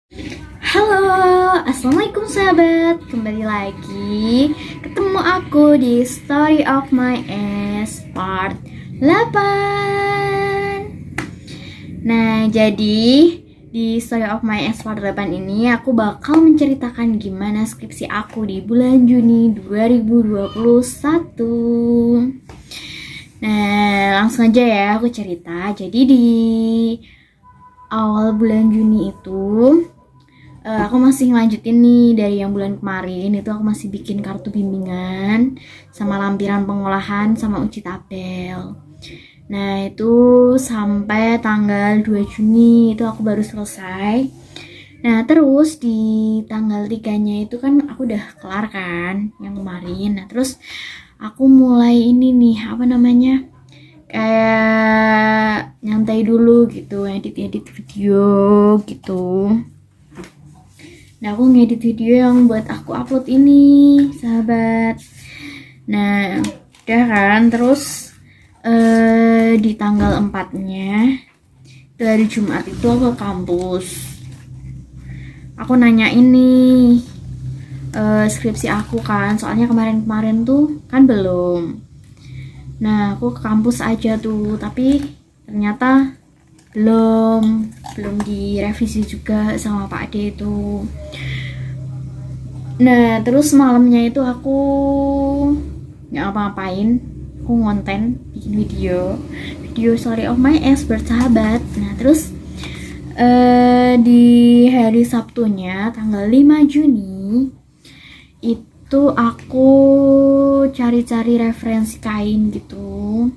Halo, assalamualaikum sahabat. Kembali lagi ketemu aku di Story of My Ass part 8. Nah, jadi di Story of My Ass part 8 ini aku bakal menceritakan gimana skripsi aku di bulan Juni 2021. Nah, langsung aja ya aku cerita. Jadi di awal bulan Juni itu aku masih ngelanjutin nih dari yang bulan kemarin. Itu aku masih bikin kartu bimbingan sama lampiran pengolahan sama uji tabel. Nah itu sampai tanggal 2 Juni itu aku baru selesai. Nah terus di tanggal 3 nya itu kan aku udah kelar kan yang kemarin. Nah terus aku mulai ini nih apa namanya, kayak nyantai dulu gitu, edit-edit video gitu. Nah aku ngedit video yang buat aku upload ini sahabat. Nah udah kan, terus di tanggal 4 nya itu hari Jumat itu aku ke kampus. Aku nanya ini skripsi aku kan, soalnya kemarin-kemarin tuh kan belum. Nah aku ke kampus aja tuh, tapi ternyata belum direvisi juga sama Pak Ade itu. Nah terus malamnya itu aku nggak apa-apain, aku ngonten bikin video Story of My Ex bersahabat. Nah terus di hari Sabtunya tanggal 5 Juni itu aku cari-cari referensi kain gitu,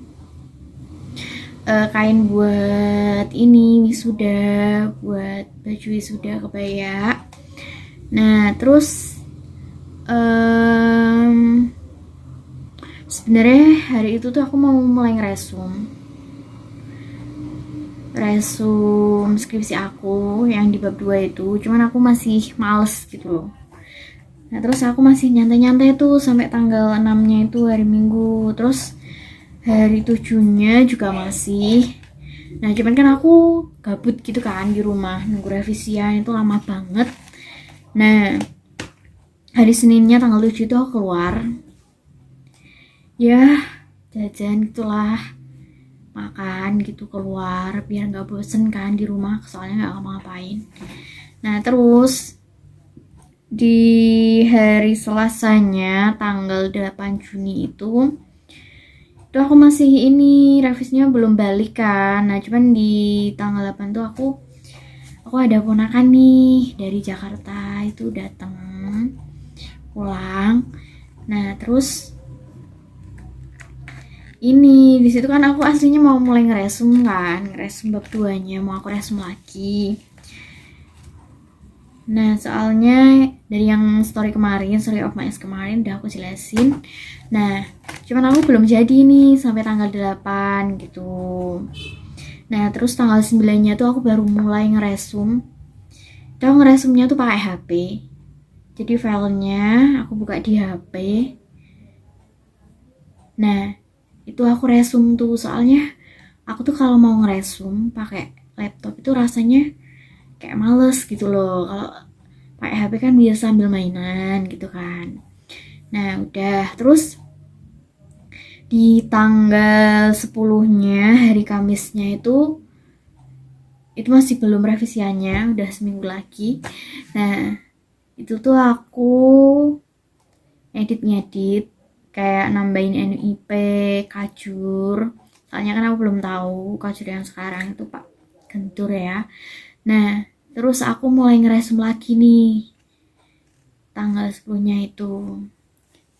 kain buat ini wisuda, buat baju wisuda kebaya. Nah terus sebenarnya hari itu tuh aku mau mulai ngeresum skripsi aku yang di bab 2 itu, cuman aku masih males gitu loh. Nah terus aku masih nyantai-nyantai tuh sampai tanggal 6 nya itu hari Minggu, terus hari 7 nya juga masih. Nah cuman kan aku gabut gitu kan di rumah nunggu revisian, itu lama banget. Nah hari Seninnya tanggal 7 itu aku keluar, ya jajan gitulah, makan gitu keluar biar nggak bosen kan di rumah, soalnya nggak ngapa-ngapain. Nah terus di hari Selasanya tanggal 8 Juni itu aku masih ini revisinya belum balik kan. Nah cuman di tanggal 8 tuh aku ada ponakan nih dari Jakarta itu datang pulang. Nah terus ini di situ kan aku aslinya mau mulai ngeresum bab 2 nya mau aku resum lagi. Nah soalnya dari yang story of my ex kemarin udah aku jelasin. Nah cuman aku belum jadi nih sampai tanggal 8 gitu. Nah terus tanggal 9 nya tuh aku baru mulai ngeresum. Itu ngeresumnya tuh pakai HP, jadi filenya aku buka di HP. Nah itu aku resum tuh, soalnya aku tuh kalau mau ngeresum pakai laptop itu rasanya kayak males gitu loh. Kalau pakai HP kan bisa sambil mainan gitu kan. Nah udah, terus di tanggal 10 nya hari Kamisnya itu masih belum revisiannya, udah seminggu lagi. Nah itu tuh aku ngedit kayak nambahin NIP, kajur. Soalnya kan aku belum tahu kajur yang sekarang itu Pak Gentur ya. Nah terus aku mulai ngeresum lagi nih tanggal 10 nya itu.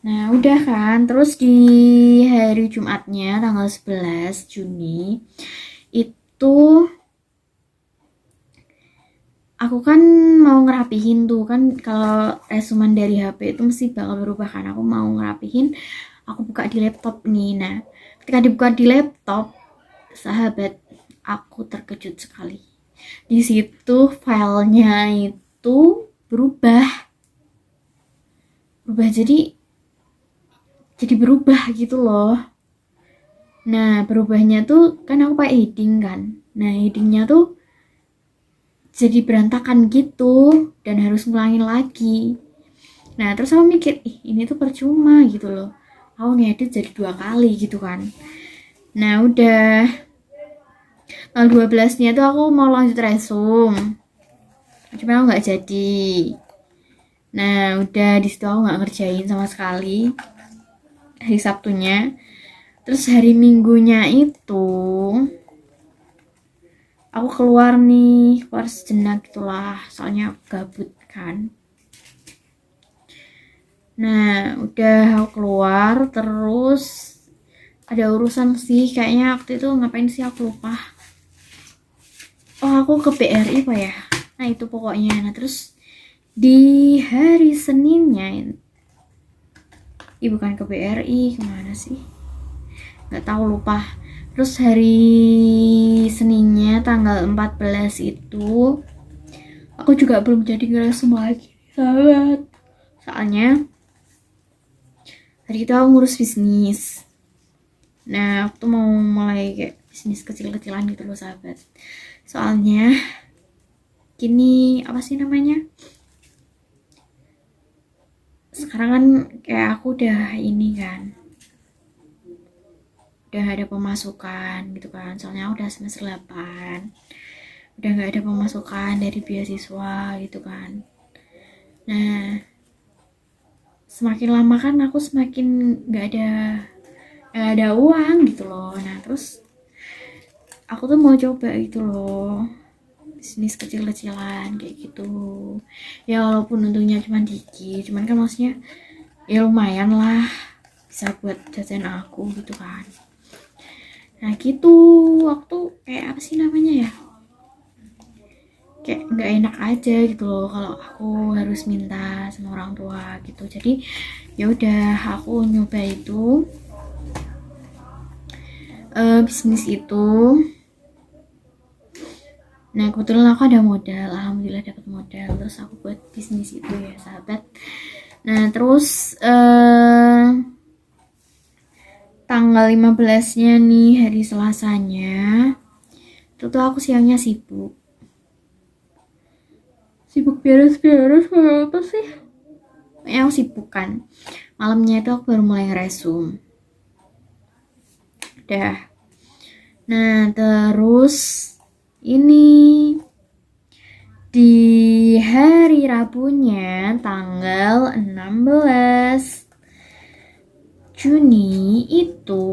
Nah udah kan, terus di hari Jumatnya tanggal 11 Juni itu aku kan mau ngerapihin tuh kan, kalau resuman dari HP itu mesti bakal berubah kan. Aku mau ngerapihin, aku buka di laptop nih. Nah ketika dibuka di laptop sahabat, aku terkejut sekali. Di situ filenya itu berubah jadi berubah gitu loh. Nah berubahnya tuh kan aku pakai heading kan. Nah headingnya tuh jadi berantakan gitu dan harus ngulangin lagi. Nah terus aku mikir, ini tuh percuma gitu loh, aku ngedit jadi 2 kali gitu kan. Nah udah tanggal 12-nya tuh aku mau lanjut resume, cuma aku nggak jadi. Nah udah di situ aku nggak ngerjain sama sekali hari Sabtunya. Terus hari Minggunya itu aku keluar sejenak gitulah, soalnya gabut kan. Nah udah aku keluar, terus ada urusan sih kayaknya waktu itu, ngapain sih aku lupa. Oh aku ke BRI apa ya, nah itu pokoknya. Nah terus di hari Seninnya, bukan ke BRI, kemana sih nggak tahu, lupa. Terus hari Seninnya tanggal 14 itu aku juga belum jadi ngeresum lagi sahabat, soalnya hari itu aku ngurus bisnis. Nah aku tuh mau mulai kayak bisnis kecil-kecilan gitu loh sahabat, soalnya gini, apa sih namanya, sekarang kan kayak aku udah ini kan, udah ada pemasukan gitu kan, soalnya udah semester 8, udah nggak ada pemasukan dari beasiswa gitu kan. Nah semakin lama kan aku semakin nggak ada uang gitu loh. Nah terus aku tuh mau coba gitu loh, bisnis kecil-kecilan kayak gitu ya, walaupun untungnya cuma dikit, cuman kan maksudnya ya lumayan lah, bisa buat jajan aku gitu kan. Nah gitu, waktu kayak apa sih namanya ya, kayak nggak enak aja gitu loh kalau aku harus minta sama orang tua gitu. Jadi ya udah aku nyoba itu bisnis itu. Nah kebetulan aku ada modal, alhamdulillah dapat modal, terus aku buat bisnis itu ya sahabat. Nah terus tanggal 15-nya nih, hari Selasanya itu tuh aku siangnya sibuk beres-beres kayak apa sih yang aku sibuk kan. Malamnya itu aku baru mulai ngeresum udah. Nah terus ini di hari Rabunya tanggal 16 Juni itu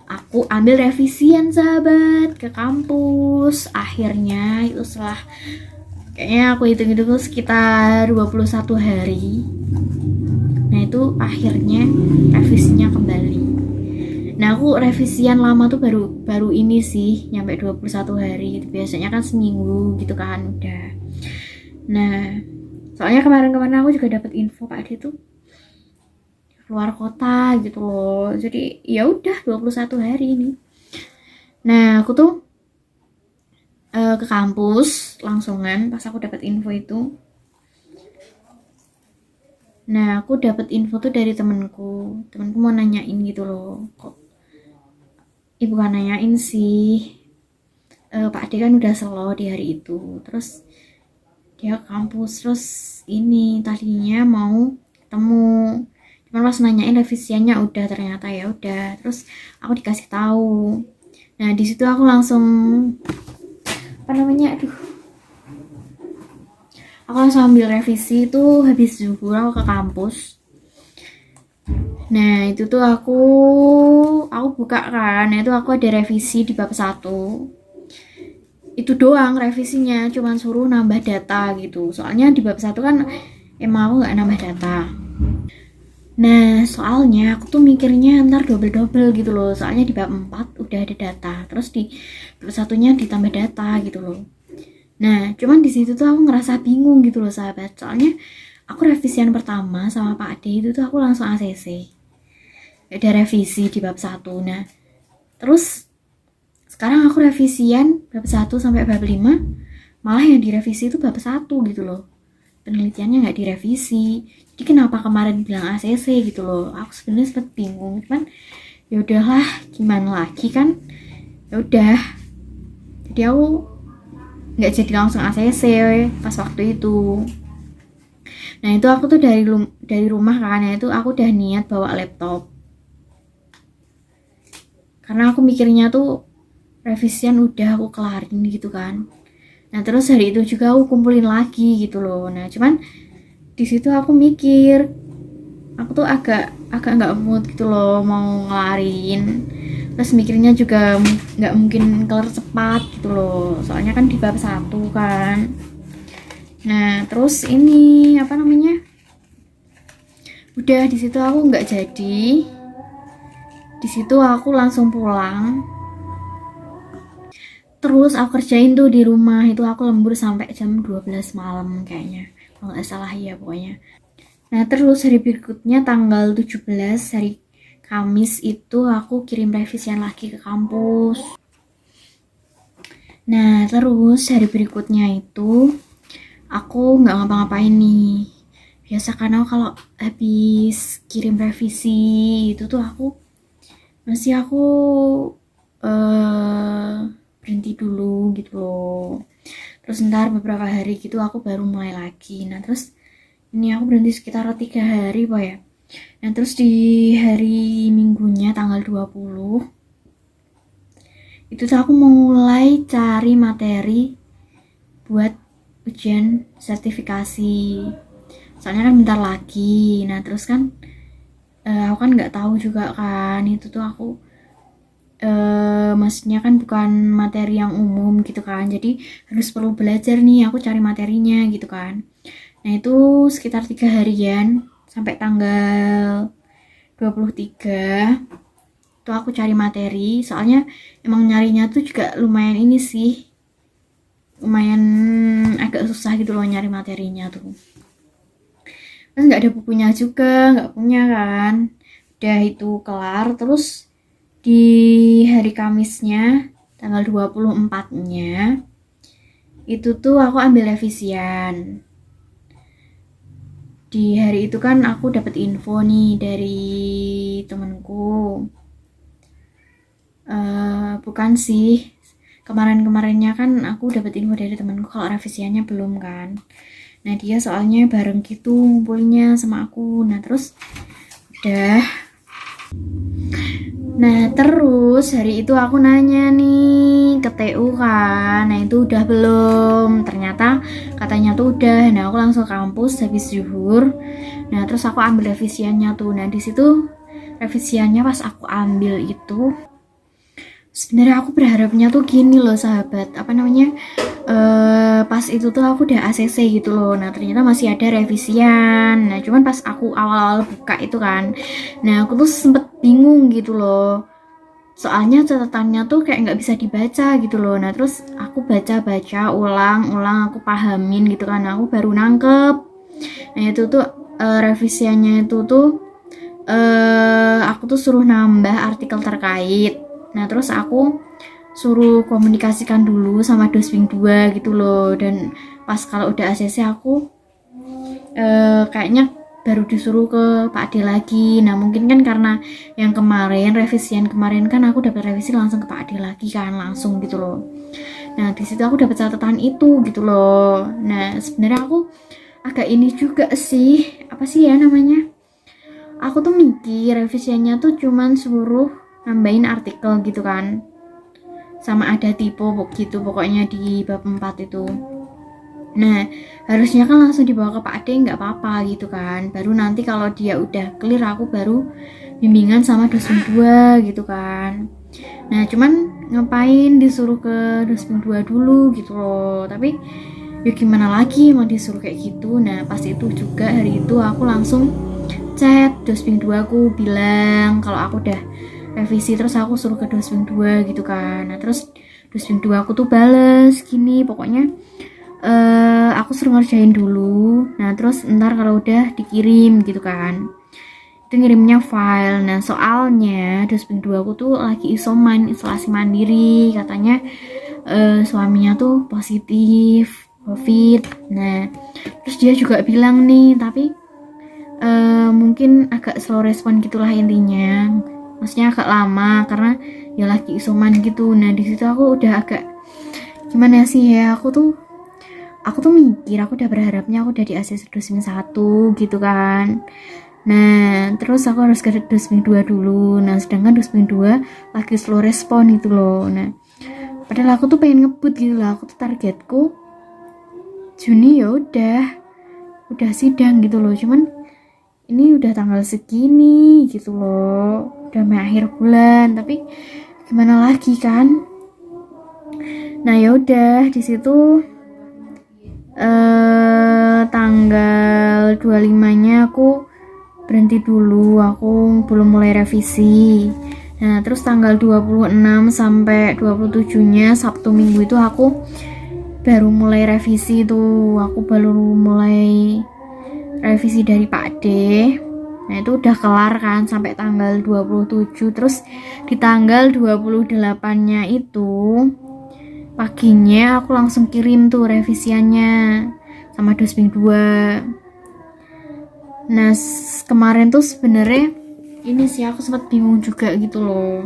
aku ambil revisian sahabat ke kampus. Akhirnya itu setelah kayaknya aku hitung-hitung tuh sekitar 21 hari. Nah itu akhirnya revisinya kembali. Nah aku revisian lama tuh baru ini sih nyampe 21 hari gitu. Biasanya kan seminggu gitu kan udah. Nah soalnya kemarin-kemarin aku juga dapat info Pak Ade tuh keluar kota gitu loh, jadi ya udah 21 hari ini. Nah aku tuh ke kampus langsungan pas aku dapat info itu. Nah aku dapat info tuh dari temenku mau nanyain gitu loh, kok ibu kan nanyain sih, Pak Ade kan udah slow di hari itu, terus dia ke kampus, terus ini tadinya mau ketemu, cuman pas nanyain revisiannya udah, ternyata ya udah. Terus aku dikasih tahu. Nah di situ aku langsung apa namanya, aku langsung ambil revisi itu habis zuhur aku ke kampus. Nah itu tuh aku buka kan, nah itu aku ada revisi di bab 1 itu doang revisinya, cuman suruh nambah data gitu, soalnya di bab 1 kan emang aku nggak nambah data. Nah soalnya aku tuh mikirnya ntar double gitu loh, soalnya di bab 4 udah ada data, terus di bab 1-nya ditambah data gitu loh. Nah cuman di situ tuh aku ngerasa bingung gitu loh sahabat, soalnya aku revisian pertama sama Pak Ade itu tuh aku langsung ACC, ada revisi di bab 1. Nah terus sekarang aku revisian bab 1 sampai bab 5, malah yang direvisi itu bab 1 gitu loh, penelitiannya nggak direvisi. Jadi kenapa kemarin bilang ACC gitu loh, aku sebenarnya sempat bingung, cuman ya udahlah gimana lagi kan, ya udah. Jadi aku nggak jadi langsung ACC pas waktu itu. Nah itu aku tuh dari rumah kan, itu aku udah niat bawa laptop karena aku mikirnya tuh revisian udah aku kelarin gitu kan. Nah terus hari itu juga aku kumpulin lagi gitu loh. Nah cuman di situ aku mikir, aku tuh agak nggak mood gitu loh mau ngelarin. Terus mikirnya juga nggak mungkin kelar cepat gitu loh, soalnya kan di bab 1 kan. Nah terus ini apa namanya, udah di situ aku nggak jadi, di situ aku langsung pulang. Terus aku kerjain tuh di rumah, itu aku lembur sampai jam 12 malam kayaknya, kalau nggak salah ya pokoknya. Nah terus hari berikutnya tanggal 17 hari Kamis itu aku kirim revisian lagi ke kampus. Nah terus hari berikutnya itu aku nggak ngapa-ngapain nih. Biasa karena kalau habis kirim revisi itu tuh aku berhenti dulu gitu loh. Terus ntar beberapa hari gitu aku baru mulai lagi. Nah terus ini aku berhenti sekitar 3 hari Pak ya. Nah terus di hari minggunya tanggal 20 itu tuh aku mulai cari materi buat ujian sertifikasi. Soalnya kan bentar lagi. Nah terus kan aku kan nggak tahu juga kan, itu tuh aku maksudnya kan bukan materi yang umum gitu kan, jadi harus perlu belajar nih, aku cari materinya gitu kan. Nah itu sekitar 3 harian sampai tanggal 23 itu aku cari materi, soalnya emang nyarinya tuh juga lumayan ini sih, lumayan agak susah gitu loh nyari materinya tuh. Terus nggak ada bukunya juga, nggak punya kan. Udah itu kelar, terus di hari Kamisnya tanggal 24-nya itu tuh aku ambil revisian. Di hari itu kan aku dapat info nih dari temanku. Bukan sih, kemarin-kemarinnya kan aku dapat info dari temanku kalau revisiannya belum kan. Nah dia soalnya bareng gitu ngumpulnya sama aku. Nah terus udah. Nah terus hari itu aku nanya nih ke TU kan, nah itu udah belum? Ternyata katanya tuh udah. Nah aku langsung ke kampus habis zuhur. Nah terus aku ambil revisiannya tuh. Nah di situ revisiannya pas aku ambil itu, sebenarnya aku berharapnya tuh gini loh sahabat, apa namanya, pas itu tuh aku udah ACC gitu loh. Nah ternyata masih ada revisian. Nah cuman pas aku awal-awal buka itu kan, nah aku tuh sempet bingung gitu loh, soalnya catatannya tuh kayak nggak bisa dibaca gitu loh. Nah terus aku baca-baca ulang-ulang, aku pahamin gitu kan, aku baru nangkep. Nah itu tuh revisiannya itu tuh aku tuh suruh nambah artikel terkait. Nah terus aku suruh komunikasikan dulu sama Dosping 2 gitu loh. Dan pas kalau udah ACC aku kayaknya baru disuruh ke Pak Ade lagi. Nah mungkin kan karena yang kemarin, revisian kemarin kan aku dapat revisi langsung ke Pak Ade lagi kan, langsung gitu loh. Nah di situ aku dapat catatan itu gitu loh. Nah sebenarnya aku agak ini juga sih, apa sih ya namanya, aku tuh mikir revisiannya tuh cuman suruh nambahin artikel gitu kan, sama ada tipe gitu pokoknya di bab 4 itu. Nah harusnya kan langsung dibawa ke Pak Ade, nggak apa-apa gitu kan, baru nanti kalau dia udah clear aku baru bimbingan sama dosen 2 gitu kan. Nah cuman ngapain disuruh ke dosen 2 dulu gitu loh, tapi ya gimana lagi mau disuruh kayak gitu. Nah pas itu juga hari itu aku langsung chat dosping 2, aku bilang kalau aku udah revisi, terus aku suruh ke dosping 2 gitu kan. Nah terus dosping 2 aku tuh bales gini, pokoknya aku suruh ngerjain dulu, nah terus ntar kalau udah dikirim gitu kan. Itu ngirimnya file. Nah soalnya dosping 2 aku tuh lagi isoman, isolasi mandiri, katanya suaminya tuh positif COVID. Nah terus dia juga bilang nih, tapi mungkin agak slow respon gitulah intinya, maksudnya agak lama karena ya lagi isoman gitu. Nah di situ aku udah agak gimana sih ya, aku tuh mikir, aku udah berharapnya aku udah di ACC dosbing 1 gitu kan. Nah terus aku harus ke dosbing 2 dulu. Nah sedangkan dosbing 2 lagi slow respon itu loh. Nah padahal aku tuh pengen ngebut gitu loh, aku tuh targetku Juni ya udah sidang gitu loh. Cuman ini udah tanggal segini gitu loh, udah mau akhir bulan, tapi gimana lagi kan. Nah ya udah di situ tanggal 25-nya aku berhenti dulu, aku belum mulai revisi. Nah terus tanggal 26 sampai 27-nya Sabtu Minggu itu aku baru mulai revisi tuh, aku baru mulai revisi dari Pak D. Nah itu udah kelar kan sampai tanggal 27. Terus di tanggal 28-nya itu paginya aku langsung kirim tuh revisiannya sama dosbing 2. Nah kemarin tuh sebenarnya ini sih aku sempat bingung juga gitu loh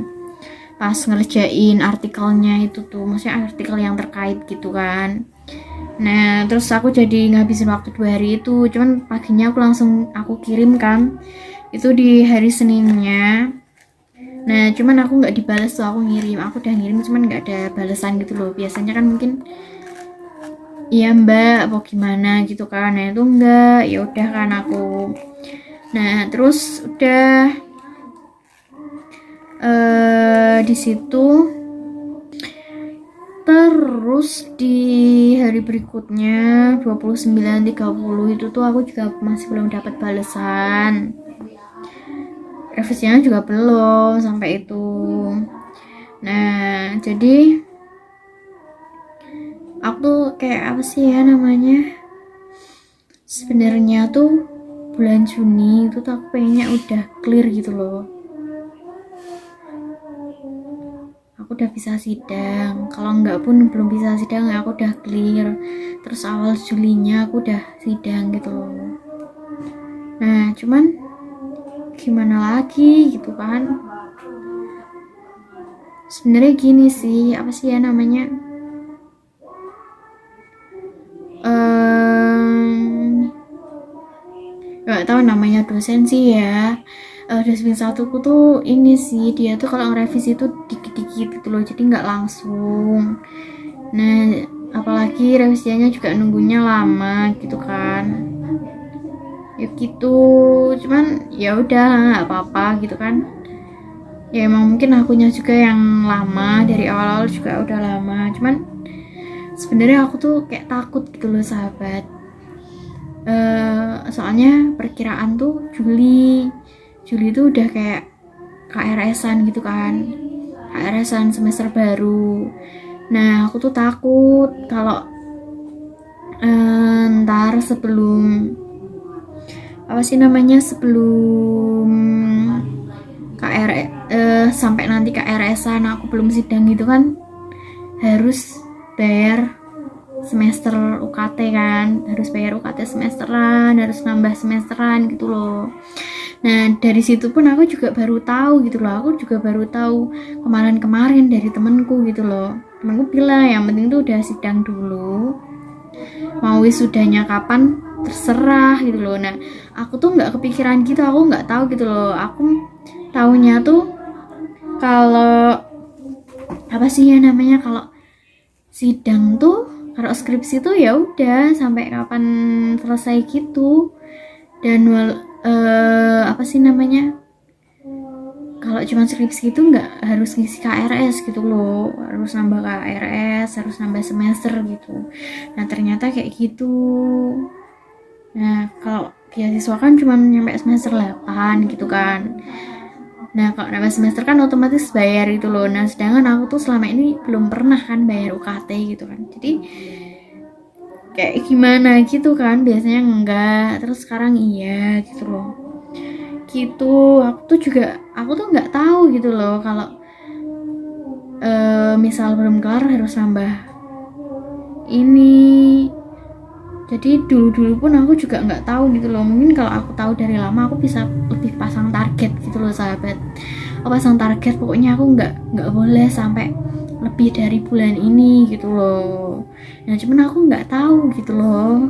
pas ngerjain artikelnya itu tuh, maksudnya artikel yang terkait gitu kan. Nah terus aku jadi ngabisin waktu 2 hari itu, cuman paginya aku kirim kan itu di hari Seninnya. Nah cuman aku nggak dibalas tuh, aku udah ngirim cuman nggak ada balasan gitu loh. Biasanya kan mungkin iya mbak apa gimana gitu kan. Nah itu enggak, ya udah kan aku. Nah terus udah di situ. Terus di hari berikutnya 29-30 itu tuh aku juga masih belum dapat balasan, revisinya juga belum sampai itu. Nah jadi aku kayak apa sih ya namanya, sebenarnya tuh bulan Juni itu tuh aku pengennya udah clear gitu loh, aku udah bisa sidang. Kalau enggak pun belum bisa sidang aku udah clear. Terus awal Julinya aku udah sidang gitu loh. Nah cuman gimana lagi gitu kan. Sebenarnya gini sih, apa sih ya namanya, nggak tahu namanya dosen sih ya. Dosbing 1 ku tuh ini sih, dia tuh kalau ngerevisi tuh dikit-dikit gitu loh, jadi nggak langsung. Nah apalagi revisiannya juga nunggunya lama gitu kan. Ya gitu, cuman ya udah nggak apa-apa gitu kan. Ya emang mungkin akunya juga yang lama, dari awal-awal juga udah lama. Cuman sebenarnya aku tuh kayak takut gitu loh sahabat. Soalnya perkiraan tuh Juli tuh udah kayak KRS-an gitu kan, KRS-an semester baru. Nah aku tuh takut kalau ntar sebelum apa sih namanya, sebelum sampai nanti KRS-an aku belum sidang gitu kan, harus bayar semester UKT kan, harus bayar UKT semesteran, harus nambah semesteran gitu loh. Nah dari situ pun aku juga baru tahu gitu loh, aku juga baru tahu kemarin dari temenku gitu loh. Temenku bilang yang penting tuh udah sidang dulu, mau wisudanya kapan terserah gitu loh. Nah aku tuh nggak kepikiran gitu, aku nggak tahu gitu loh. Aku taunya tuh kalau apa sih ya namanya, kalau sidang tuh, kalau skripsi tuh ya udah sampai kapan selesai gitu. Dan apa sih namanya, kalau cuma skripsi itu nggak harus ngisi KRS gitu loh, harus nambah KRS, harus nambah semester gitu. Nah ternyata kayak gitu. Nah kalau beasiswa kan cuma nyampe semester 8 gitu kan. Nah kalau nambah semester kan otomatis bayar gitu loh. Nah sedangkan aku tuh selama ini belum pernah kan bayar UKT gitu kan. Jadi kayak gimana gitu kan, biasanya enggak, terus sekarang iya gitu loh. Gitu aku tuh nggak tahu gitu loh kalau misal belum kelar harus nambah ini. Jadi dulu pun aku juga nggak tahu gitu loh. Mungkin kalau aku tahu dari lama aku bisa lebih pasang target gitu loh sahabat. Aku pasang target, pokoknya aku nggak boleh sampai lebih dari bulan ini gitu loh. Nah cuman aku nggak tahu gitu loh,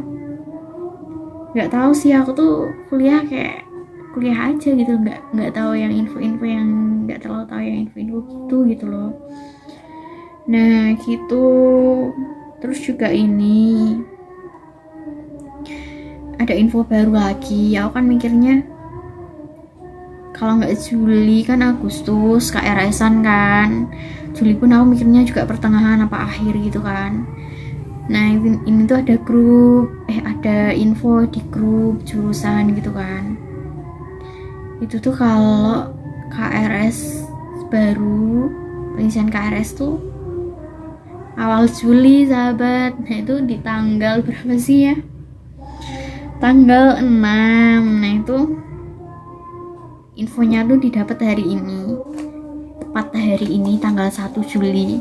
nggak tahu sih, aku tuh kuliah kayak kuliah aja gitu, nggak tahu yang info-info, yang nggak terlalu tahu yang info-info gitu loh. Nah gitu. Terus juga ini ada info baru lagi. Aku kan mikirnya kalau nggak Juli kan Agustus KRS-an kan, Juli pun aku mikirnya juga pertengahan apa akhir gitu kan. Nah ini tuh ada grup, ada info di grup jurusan gitu kan. Itu tuh kalau KRS baru, pengisian KRS tuh awal Juli sahabat. Nah itu di tanggal berapa sih ya, tanggal 6. Nah itu infonya tuh didapat hari ini, tepat hari ini tanggal 1 Juli.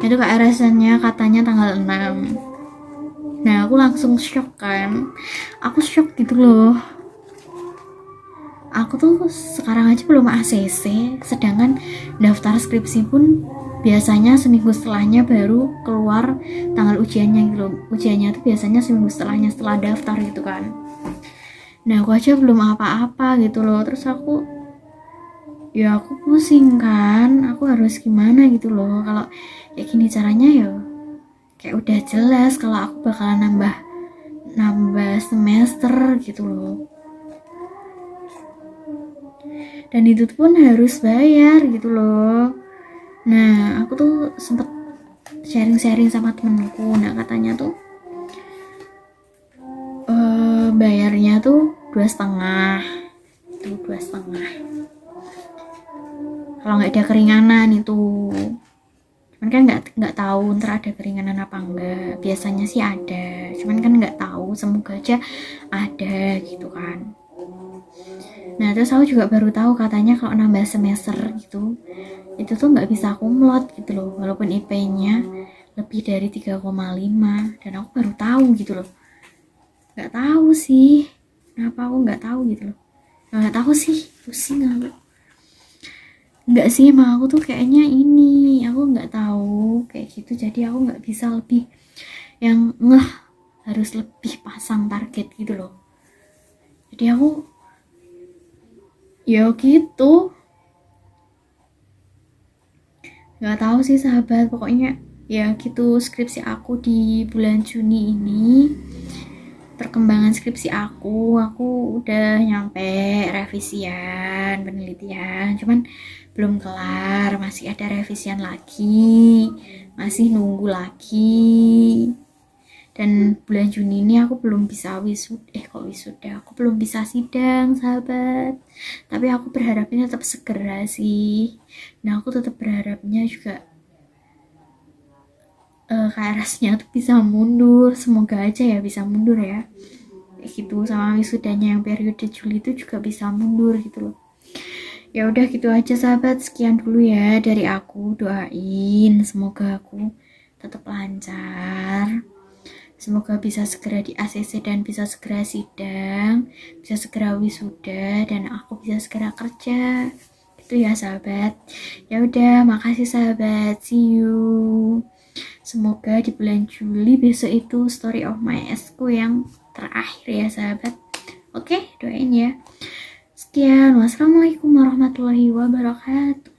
Itu KRS-nya katanya tanggal 6. Nah aku langsung shock kan, aku shock gitu loh. Aku tuh sekarang aja belum ACC, sedangkan daftar skripsi pun biasanya seminggu setelahnya baru keluar tanggal ujiannya gitu. Ujiannya tuh biasanya seminggu setelahnya, setelah daftar gitu kan. Nah aku aja belum apa-apa gitu loh. Terus aku pusing kan, aku harus gimana gitu loh. Kalau kayak gini caranya ya kayak udah jelas kalau aku bakalan nambah semester gitu loh. Dan itu pun harus bayar gitu loh. Nah aku tuh sempet sharing-sharing sama temenku. Nah katanya tuh bayarnya tuh 2,5, itu 2,5 kalau nggak ada keringanan itu. Cuman kan nggak tahu ntar ada keringanan apa enggak. Biasanya sih ada, cuman kan nggak tahu, semoga aja ada gitu kan. Nah terus aku juga baru tahu katanya kalau nambah semester gitu itu tuh nggak bisa kumlot gitu loh, walaupun IP-nya lebih dari 3,5. Dan aku baru tahu gitu loh. Nggak tahu sih kenapa aku nggak tahu gitu loh. Nggak tahu sih, pusing aku. Nggak sih, emang aku tuh kayaknya ini, aku nggak tahu kayak gitu, jadi aku nggak bisa lebih yang harus lebih pasang target gitu loh. Jadi aku ya gitu, nggak tahu sih sahabat, pokoknya ya gitu skripsi aku di bulan Juni ini. Perkembangan skripsi aku udah nyampe revisian penelitian, cuman belum kelar, masih ada revisian lagi, masih nunggu lagi. Dan bulan Juni ini aku belum bisa wisuda, aku belum bisa sidang sahabat. Tapi aku berharapnya tetap segera sih. Nah aku tetap berharapnya juga KRS-nya tuh bisa mundur, semoga aja ya bisa mundur ya, kayak gitu. Sama wisudanya yang periode Juli itu juga bisa mundur gitu loh. Ya udah gitu aja sahabat, sekian dulu ya dari aku. Doain semoga aku tetap lancar, semoga bisa segera di ACC dan bisa segera sidang, bisa segera wisuda, dan aku bisa segera kerja gitu ya sahabat. Ya udah, makasih sahabat, see you. Semoga di bulan Juli besok itu story of my esku yang terakhir ya sahabat. Oke, doain ya. Sekian, wassalamualaikum warahmatullahi wabarakatuh.